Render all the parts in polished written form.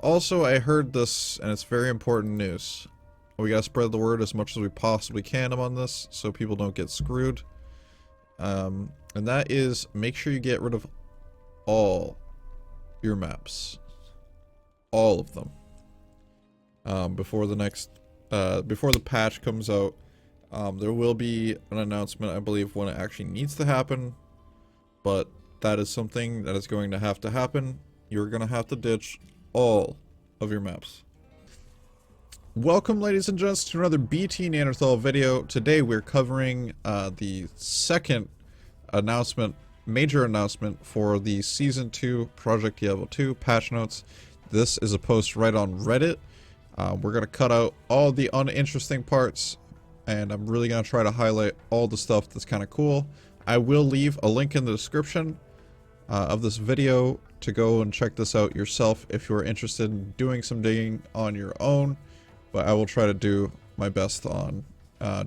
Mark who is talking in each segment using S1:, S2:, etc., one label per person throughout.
S1: Also, I heard this, and it's very important news. We gotta spread the word as much as we possibly can on this, so people don't get screwed. And that is, make sure you get rid of all your maps. All of them. Before the patch comes out. There will be an announcement, I believe, when it actually needs to happen. But that is something that is going to happen. You're gonna have to ditch all of your maps. Welcome, ladies and gents, to another BTNeanderthal video. Today we're covering the second announcement, major announcement for the Season 2 Project Diablo 2 patch notes. This is a post right on Reddit. We're going to cut out all the uninteresting parts, and I'm really going to try to highlight all the stuff that's kind of cool. I will leave a link in the description of this video to go and check this out yourself if you're interested in doing some digging on your own, but I will try to do my best on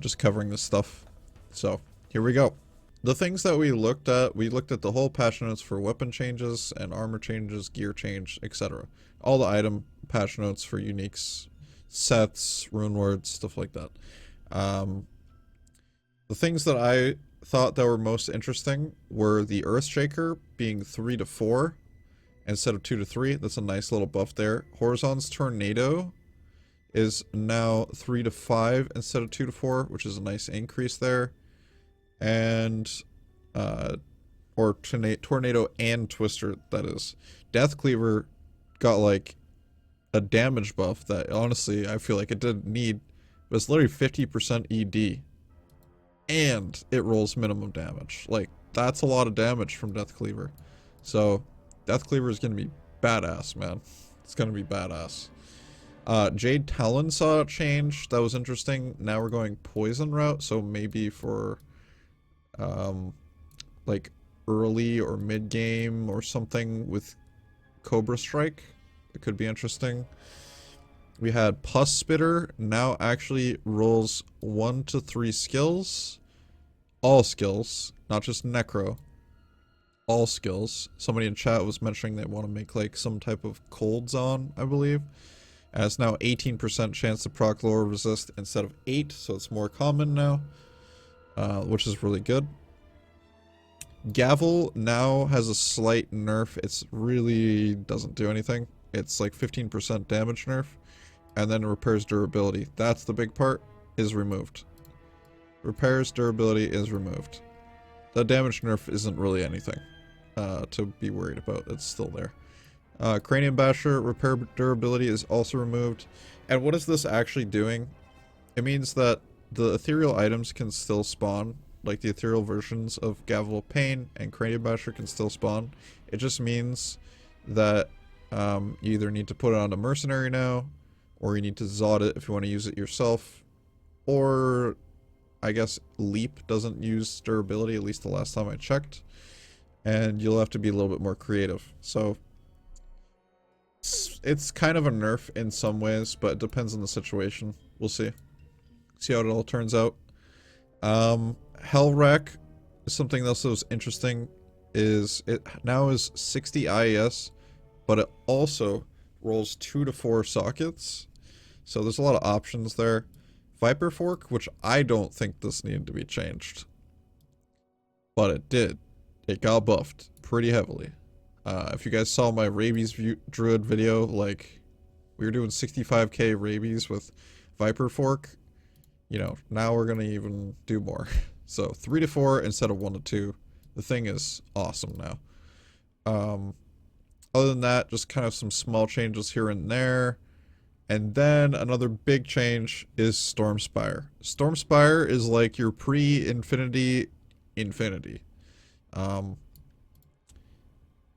S1: just covering this stuff. So here we go. The things that we looked at the whole patch notes for weapon changes and armor changes, gear change, etc. All the item patch notes for uniques, sets, rune words, stuff like that. The things that I thought that were most interesting were the Earthshaker being 3 to 4 instead of 2 to 3. That's a nice little buff there. Horizon's Tornado is now 3 to 5 instead of 2 to 4, which is a nice increase there. And Tornado and Twister, that is. Death Cleaver got like a damage buff that honestly I feel like it didn't need. But it's literally 50% ED. And it rolls minimum damage. Like, that's a lot of damage from Death Cleaver. So, Death Cleaver is going to be badass, man. It's going to be badass. Jade Talon saw a change. That was interesting. Now we're going Poison route. So, maybe for, like, early or mid-game or something with Cobra Strike. It could be interesting. We had Pus Spitter now actually rolls 1 to 3 skills. All skills, not just Necro. All skills. Somebody in chat was mentioning they want to make like some type of cold zone, I believe. And it's now 18% chance to proc lower resist instead of 8, so it's more common now. Which is really good. Gavel now has a slight nerf. It's really doesn't do anything. It's like 15% damage nerf. And then repairs durability. That's the big part, is removed. Repairs durability is removed. The damage nerf isn't really anything to be worried about. It's still there. Cranium Basher, repair durability is also removed. And what is this actually doing? It means that the ethereal items can still spawn. Like the ethereal versions of Gavel of Pain and Cranium Basher can still spawn. It just means that you either need to put it on a mercenary now, or you need to Zod it if you want to use it yourself. Or, I guess, Leap doesn't use durability, at least the last time I checked. And you'll have to be a little bit more creative. So, it's kind of a nerf in some ways, but it depends on the situation. We'll see. See how it all turns out. Hellwreck is something else that was interesting. It now is 60 IES, but it also rolls 2 to 4 sockets, so there's a lot of options there. Viper Fork, which I don't think this needed to be changed, but it did. It got buffed pretty heavily. If you guys saw my rabies druid video, like, we were doing 65k rabies with Viper Fork, you know, now we're gonna even do more. So 3 to 4 instead of 1 to 2. The thing is awesome now. Other than that, just kind of some small changes here and there. And then another big change is Stormspire. Stormspire is like your pre-infinity infinity.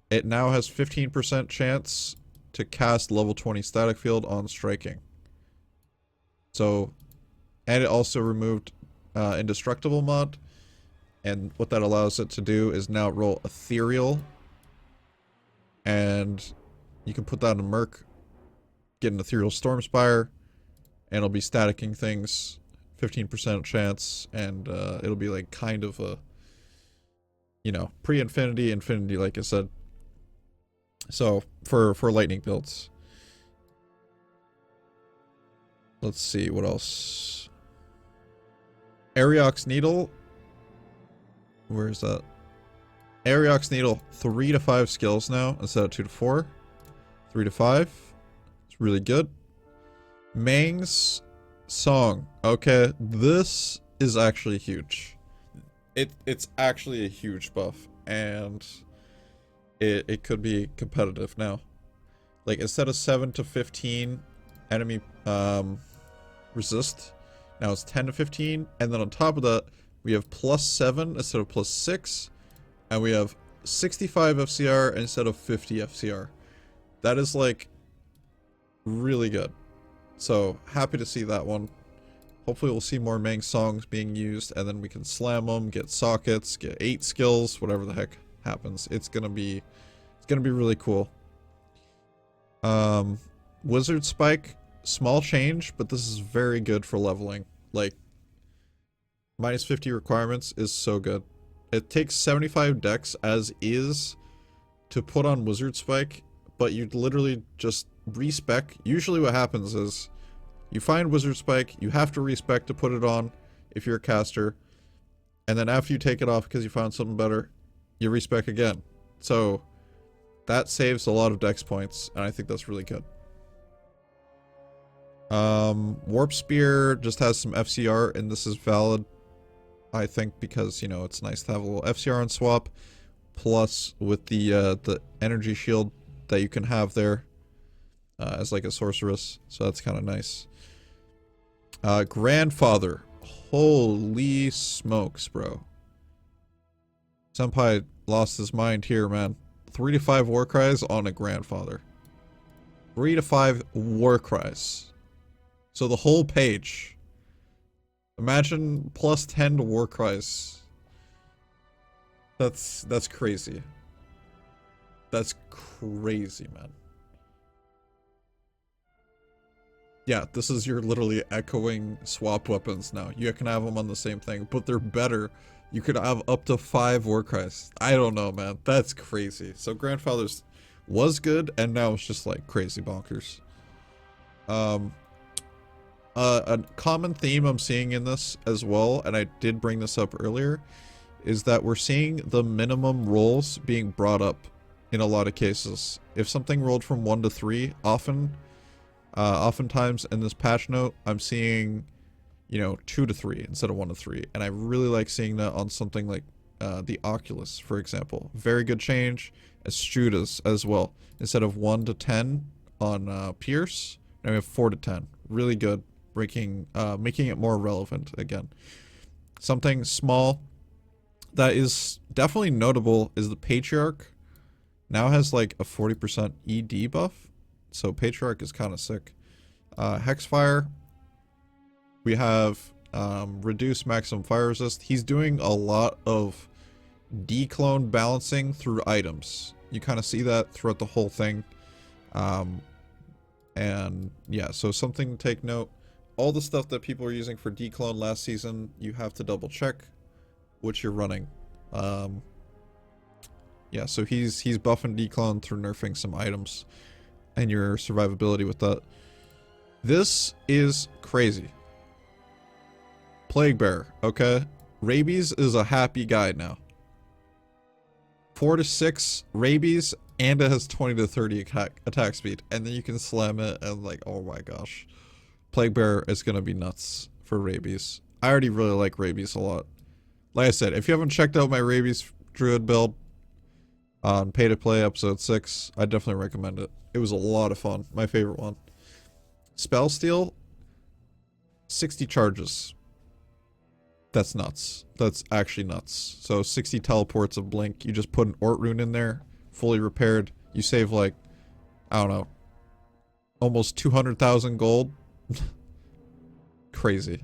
S1: It now has 15% chance to cast level 20 static field on striking. So, and it also removed indestructible mod. And what that allows it to do is now roll ethereal. And you can put that in a Merc, get an Ethereal Stormspire, and it'll be staticking things, 15% chance, and it'll be like kind of a, you know, pre-infinity, infinity, like I said. So, for lightning builds. Let's see, what else? Ariox Needle. Where is that? Ariox Needle, 3 to 5 skills now instead of 2 to 4. 3 to 5. It's really good. Mang's Song. Okay, this is actually huge. It's actually a huge buff, and it could be competitive now. Like, instead of 7 to 15 enemy resist, now it's 10 to 15, and then on top of that, we have +7 instead of +6, and we have 65 FCR instead of 50 FCR. That is, like, really good. So, happy to see that one. Hopefully we'll see more Mang songs being used, and then we can slam them, get sockets, get 8 skills, whatever the heck happens. It's gonna be really cool. Wizard Spike, small change, but this is very good for leveling. Like, -50 requirements is so good. It takes 75 dex as is to put on Wizard Spike, but you literally just respec. Usually what happens is you find Wizard Spike, you have to respec to put it on if you're a caster, and then after you take it off because you found something better, you respec again. So that saves a lot of dex points, and I think that's really good. Warp Spear just has some FCR, and this is valid, I think, because, you know, it's nice to have a little FCR on swap, plus with the energy shield that you can have there as like a sorceress, so that's kind of nice. Grandfather. Holy smokes, bro. Senpai lost his mind here, man. 3 to 5 war cries on a grandfather. 3 to 5 war cries. So the whole page. Imagine +10 to war cries. That's crazy. That's crazy, man. Yeah, this is your literally echoing swap weapons now. You can have them on the same thing, but they're better. You could have up to 5 war cries. I don't know, man. That's crazy. So Grandfather's was good, and now it's just like crazy bonkers. A common theme I'm seeing in this as well, and I did bring this up earlier, is that we're seeing the minimum rolls being brought up in a lot of cases. If something rolled from 1 to 3, oftentimes in this patch note, I'm seeing, you know, 2 to 3 instead of 1 to 3. And I really like seeing that on something like the Oculus, for example. Very good change. Astudas as well. Instead of 1 to 10 on Pierce, now we have 4 to 10. Really good. Making it more relevant again. Something small that is definitely notable is the Patriarch now has like a 40% ED buff. So Patriarch is kind of sick. Hexfire. We have reduced maximum fire resist. He's doing a lot of declone balancing through items. You kind of see that throughout the whole thing. And yeah, so something to take note. All the stuff that people are using for declone last season, you have to double check which you're running. Yeah, so he's buffing declone through nerfing some items and your survivability with that. This is crazy. Plague Bearer, okay? Rabies is a happy guy now. 4 to 6 rabies, and it has 20 to 30 attack speed. And then you can slam it and like, oh my gosh. Plague Bearer is going to be nuts for rabies. I already really like rabies a lot. Like I said, if you haven't checked out my rabies druid build on Pay to Play episode 6, I definitely recommend it. It was a lot of fun. My favorite one. Spell Steal, 60 charges. That's nuts. That's actually nuts. So 60 teleports of Blink. You just put an Ort Rune in there, fully repaired. You save like, I don't know, almost 200,000 gold. Crazy.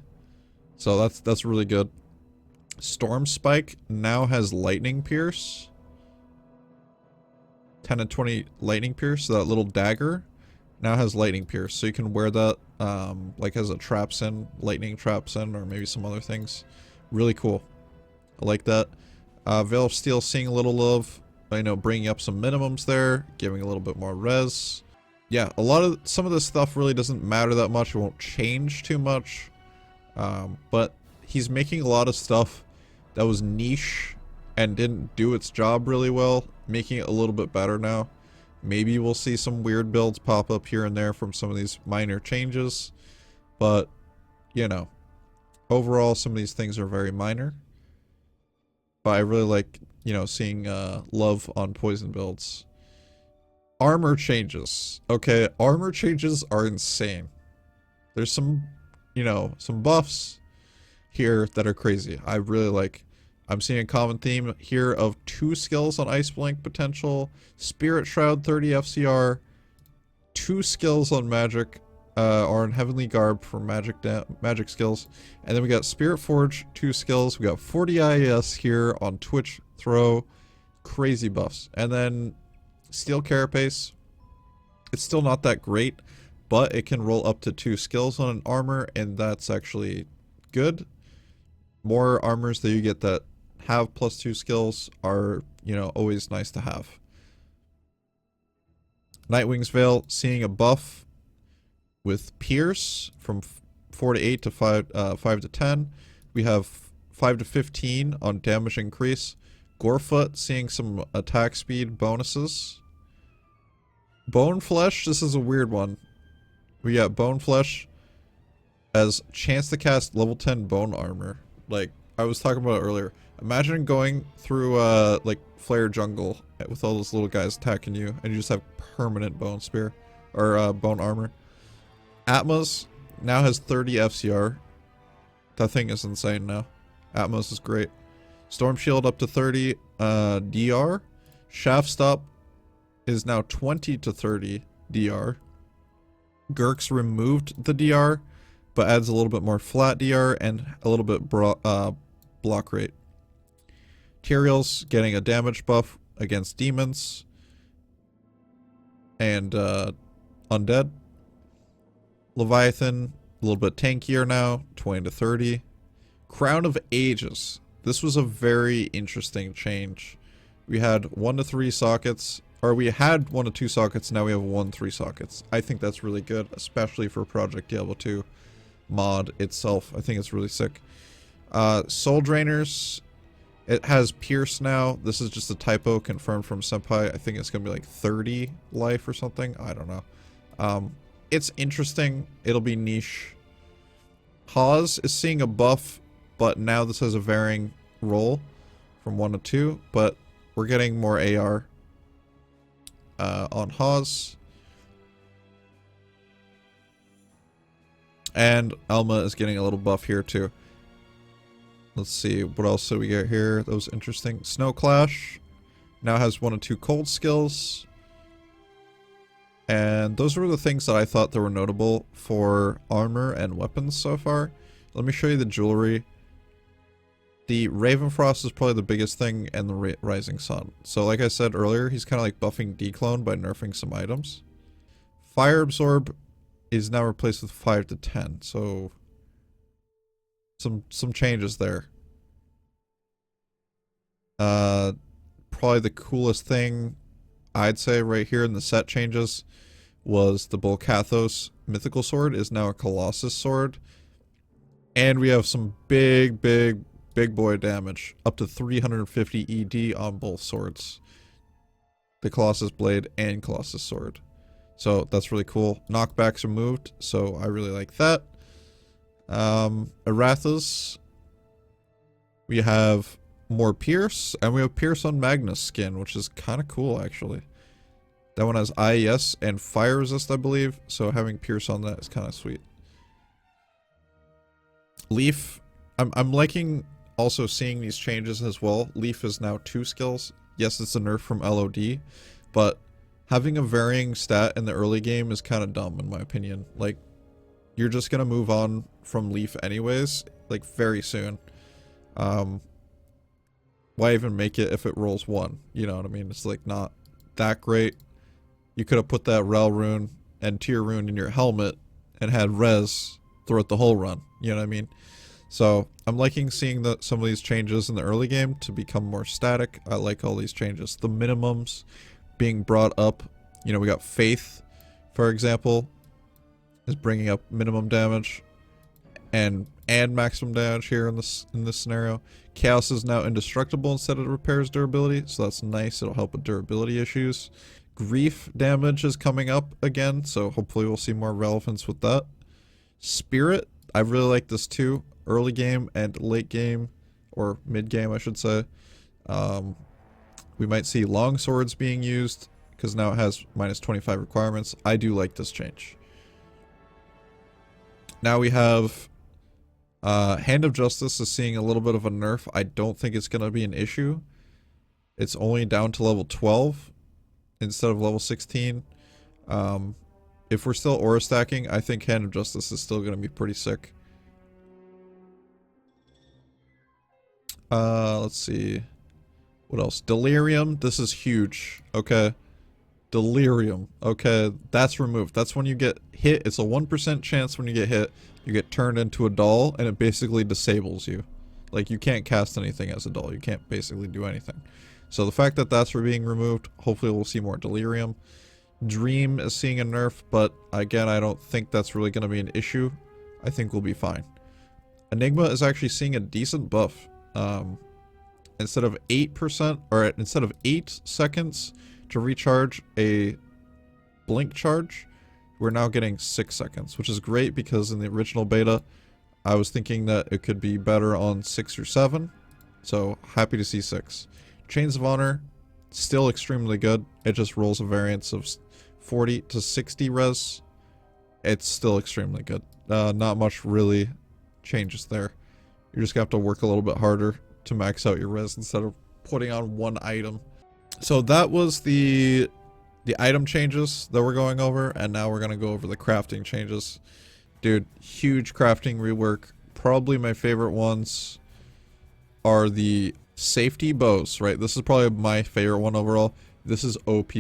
S1: So that's really good. Stormspike now has Lightning Pierce. 10 and 20 Lightning Pierce, so that little dagger now has Lightning Pierce. So you can wear that like as a traps in, lightning traps in, or maybe some other things. Really cool. I like that. Veil of Steel seeing a little love. I know, bringing up some minimums there, giving a little bit more res. yeah, some of this stuff really doesn't matter that much. It won't change too much. But he's making a lot of stuff that was niche and didn't do its job really well, making it a little bit better now. Maybe we'll see some weird builds pop up here and there from some of these minor changes, but, you know, overall some of these things are very minor. But I really like, you know, seeing love on poison builds. Armor changes. Okay, armor changes are insane. There's some, you know, some buffs here that are crazy. I really like. I'm seeing a common theme here of 2 skills on Ice Blink potential, Spirit Shroud 30 FCR, 2 skills on Magic, or on Heavenly Garb for magic skills, and then we got Spirit Forge 2 skills. We got 40 IAS here on Twitch Throw, crazy buffs, and then Steel Carapace. It's still not that great, but it can roll up to 2 skills on an armor, and that's actually good. More armors that you get that have +2 skills are, you know, always nice to have. Nightwing's Veil, seeing a buff with Pierce from 4 to 8 to 5 to 10. We have 5 to 15 on damage increase. Gorefoot, seeing some attack speed bonuses. Bone Flesh, this is a weird one. We got Bone Flesh as chance to cast level 10 bone armor. Like I was talking about earlier. Imagine going through like Flare Jungle with all those little guys attacking you, and you just have permanent bone spear or bone armor. Atmos now has 30 FCR. That thing is insane now. Atmos is great. Storm Shield up to 30 DR. Shaft Stop is now 20 to 30 DR. Gurk's removed the DR, but adds a little bit more flat DR and a little bit block rate. Tyrael's getting a damage buff against demons and undead. Leviathan, a little bit tankier now, 20 to 30. Crown of Ages. This was a very interesting change. We had 1 to 3 sockets, or we had 1 to 2 sockets, now we have 1 3 sockets. I think that's really good, especially for Project Diablo 2 mod itself. I think it's really sick. Soul Drainers, it has Pierce now. This is just a typo confirmed from Senpai. I think it's going to be like 30 life or something. I don't know. It's interesting. It'll be niche. Hawes is seeing a buff, but now this has a varying roll from 1 to 2, but we're getting more AR on Hawes. And Alma is getting a little buff here too. Let's see, what else did we get here that was interesting? Snow Clash now has 1 to 2 cold skills. And those were the things that I thought that were notable for armor and weapons so far. Let me show you the jewelry. The Ravenfrost is probably the biggest thing, and the Rising Sun. So like I said earlier, he's kind of like buffing Declone by nerfing some items. Fire Absorb is now replaced with 5 to 10, so some changes there. Probably the coolest thing I'd say right here in the set changes was the Bolcathos Mythical Sword is now a Colossus Sword. And we have some big boy damage, up to 350 ED on both swords. The Colossus Blade and Colossus Sword. So that's really cool. Knockbacks removed, so I really like that. Arathas, we have more Pierce, and we have Pierce on Magnus skin, which is kind of cool actually. That one has IES and fire resist, I believe, so having Pierce on that is kind of sweet. Leaf, I'm liking also seeing these changes as well. Leaf is now 2 skills. Yes, it's a nerf from LOD, but having a varying stat in the early game is kind of dumb in my opinion. Like, you're just gonna move on from Leaf anyways, like very soon. Why even make it if it rolls 1? You know what I mean? It's like not that great. You could have put that Rel Rune and Tier Rune in your helmet and had res throughout the whole run. You know what I mean? So I'm liking seeing some of these changes in the early game to become more static. I like all these changes. The minimums being brought up. You know, we got Faith for example, is bringing up minimum damage and maximum damage here in this scenario. Chaos is now indestructible instead of repairs durability, so that's nice. It'll help with durability issues. Grief damage is coming up again, so hopefully we'll see more relevance with that. Spirit, I really like this too. Early game and late game, or mid game I should say. We might see long swords being used because now it has minus 25 requirements. I do like this change. Now we have Hand of Justice is seeing a little bit of a nerf. I don't think it's going to be an issue. It's only down to level 12 instead of level 16. If we're still aura stacking, I think Hand of Justice is still going to be pretty sick. Let's see. What else? Delirium. This is huge. Okay. Delirium. Okay. That's removed. That's when you get hit. It's a 1% chance when you get hit. You get turned into a doll, and it basically disables you. Like, you can't cast anything as a doll. You can't basically do anything. So the fact that that's being removed, hopefully we'll see more Delirium. Dream is seeing a nerf, but again, I don't think that's really going to be an issue. I think we'll be fine. Enigma is actually seeing a decent buff. Instead of 8%, or instead of 8 seconds to recharge a blink charge, we're now getting 6 seconds, which is great because in the original beta, I was thinking that it could be better on 6 or 7. So happy to see 6. Chains of Honor, still extremely good. It just rolls a variance of 40 to 60 res. It's still extremely good. Not much really changes there. You're just gonna have to work a little bit harder to max out your res instead of putting on one item. So that was the item changes that we're going over, and now we're gonna go over the crafting changes. Dude, huge crafting rework. Probably my favorite ones are the safety bows, right? This is probably my favorite one overall. This is OP.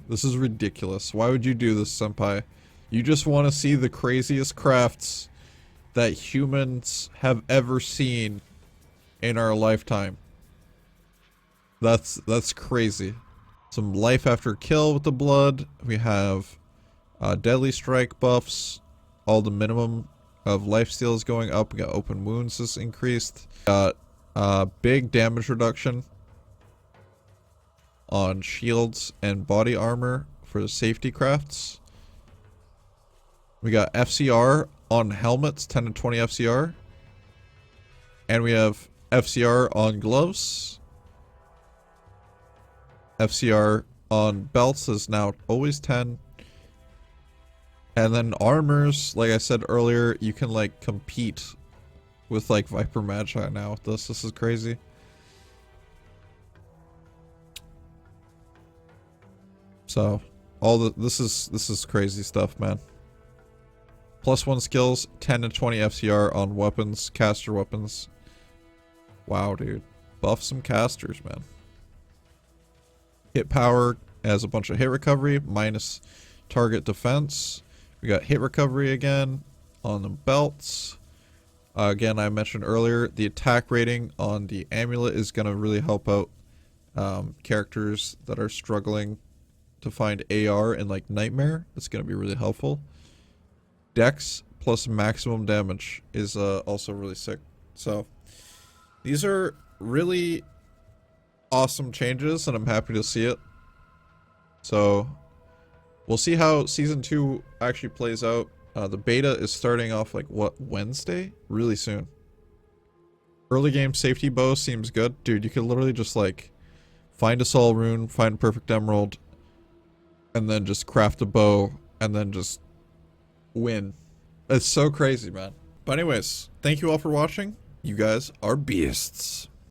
S1: This is ridiculous. Why would you do this, senpai? You just want to see the craziest crafts that humans have ever seen in our lifetime. That's crazy. Some life after kill with the blood. We have deadly strike buffs. All the minimum of lifesteal is going up. We got open wounds is increased. Got big damage reduction on shields and body armor for the safety crafts. We got FCR on helmets, 10 to 20 FCR. And we have FCR on gloves. FCR on belts is now always 10. And then armors, like I said earlier, you can like compete with like Viper Magi now with this. This is crazy. So this is crazy stuff, man. +1 skills, 10 to 20 FCR on weapons, caster weapons. Wow, dude. Buff some casters, man. Hit power has a bunch of hit recovery, minus target defense. We got hit recovery again on the belts. Again, I mentioned earlier, the attack rating on the amulet is going to really help out characters that are struggling to find AR in like Nightmare. It's going to be really helpful. Dex plus maximum damage is also really sick. So these are really awesome changes, and I'm happy to see it. So we'll see how season 2 actually plays out. The beta is starting off like what, Wednesday? Really soon. Early game safety bow seems good. Dude, you could literally just like find a soul rune, find perfect emerald, and then just craft a bow and then just win. It's so crazy, man. But anyways, thank you all for watching. You guys are beasts.